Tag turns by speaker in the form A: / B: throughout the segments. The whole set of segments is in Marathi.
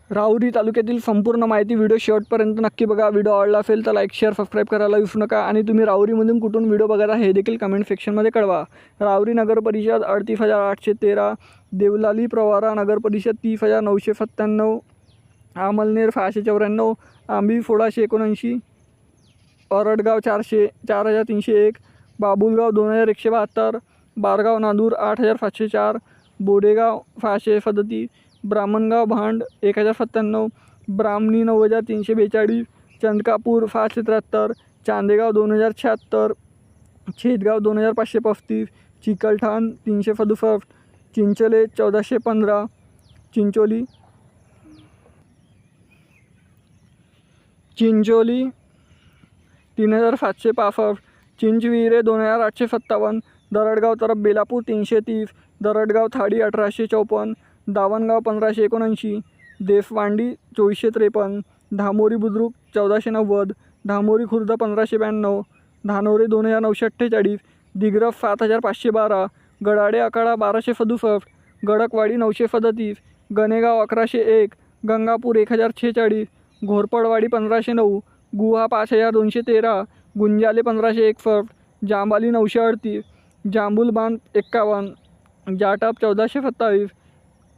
A: राहुरी तालुक्यातील संपूर्ण माहिती व्हिडिओ शेवटपर्यंत नक्की बघा. व्हिडिओ आवडला असेल तर लाईक शेअर सबस्क्राईब करायला विसरू नका. आणि तुम्ही राहुरीमधून कुठून व्हिडिओ बघत आहे हे देखील कमेंट सेक्शनमध्ये कळवा. राहुरी नगर परिषद 38,813, देवलाली प्रवारा नगर परिषद 30,997, अमळनेर 694, आंबी 1679, औरडगाव 4,301, बाबुलगाव 2,172, बारगाव नांदूर 8,504, बोडेगाव 637, ब्राह्मणगाव भांड 1,097, ब्राह्मणी 9,342, चंदकापूर 573, चांदेगाव 2,076, छेदगाव 2,535, चिकलठाण 367, चिंचले 1,415, चिंचोली 3,765, चिंचविहिरे 2,857, दरडगाव तरफ बेलापूर 330, दरडगाव थाडी 1,854, दावणगाव 1,579, देफवांडी 2,453, धामोरी बुद्रुक 1,490, धामोरी खुर्द 1,592, धानोरे 2,948, दिग्रफ 7,512, गडाडे आखाडा 1,267, गडकवाडी 937, गणेगाव 1,101, गंगापूर 1,046, घोरपडवाडी 1,509, गुहा 5,213, गुंजाले 1,561, जांबाली 938, जांबुलबांध 51, जाटप 1,427,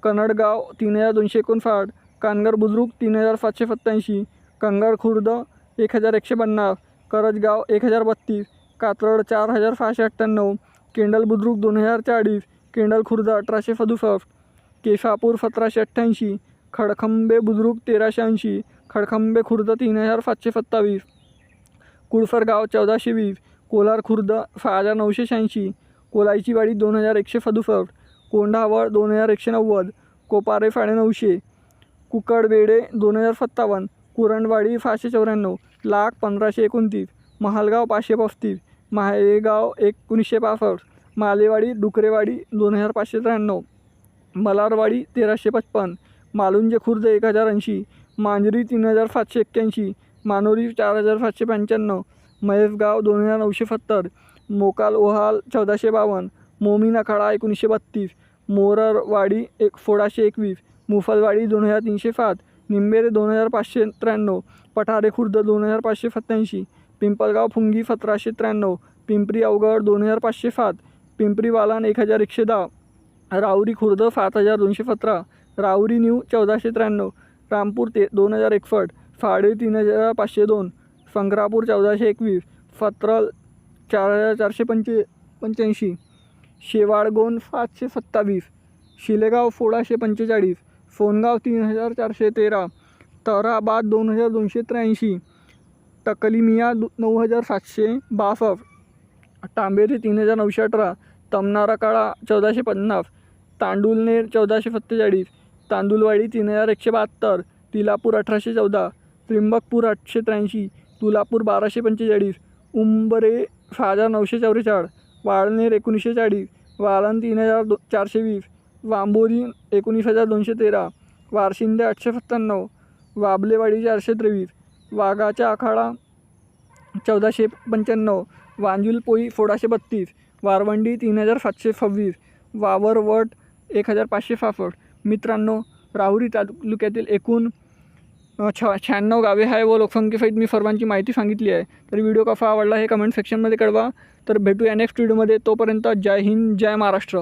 A: कन्नडगाव 3,259, कानगर बुद्रुक 3,787, कंगर खुर्द 1,150, करजगाव 1,032, कात्रड 4,698, केंडल बुद्रुक 2,040, केंडल खुर्द 1,867, केशापूर 1,788, खडखंबे बुद्रुक 1,380, खडखंबे खुर्द 3,727, कुळफरगाव 1,420, कोलार खुर्द 6,986, कोलायचीवाडी 2,167, कोंढावळ 2,190, कोपारे 950, कुकडवेडे 2,057, कुरणवाडी 594, लाख 1,529, महालगाव 535, माहेगाव 1,965, मालेवाडी डुकरेवाडी 2,593, मलारवाडी 1,355, मालुंजे खुर्द 1,080, मांजरी 3,781, मानोरी 4,795, महेशगाव 2,970, मोकाल ओहाल 1,452, मोमीन आखाडा 1,932, मोररवाडी 1,621, मुफलवाडी 2,307, निंबेरे 2,593, पठारे खुर्द 2,587, पिंपळगाव फुंगी 1,793, पिंपरी अवगड 2,507, पिंपरी वालान 1,110, राहुरी खुर्द 7,217, राहुरी न्यू 1,493, रामपूर 2,061, फाळे 3,502, संग्रापूर 1,421, फत्रल 4,485, शेवाळगोंद 527, शिलेगाव 1,645, सोनगाव 3,413, ताराबाद 2,283, टकलीमिया 9,762, तांबेरी 3,918, तमनाराकाळा 1,450, तांडुलनेर 1,447, तांदुलवाडी 3,172, तिलापूर 1,814, त्रिंबकपूर 883, तुलापूर 1,245, उंबरे 6,944, वाळनेर 1,940, वाळन 3,420, वांबोरी 19,213, वारशिंदे 897, वाबलेवाडी 423, वाघाचा आखाडा 1,495, वांजुलपोई 1,632, वारवंडी 3,726, वावरवट 1,565. मित्रांनो, राहुरी तालुक्यातील एकूण 96 गावे आहे व लोकसंख्येसहित मी सर्वांची माहिती सांगितली आहे. तर व्हिडिओ कसा आवडला हे कमेंट सेक्शनमध्ये कळवा. तर भेटूया नेक्स्ट व्हिडिओमध्ये. तोपर्यंत जय हिंद, जय महाराष्ट्र.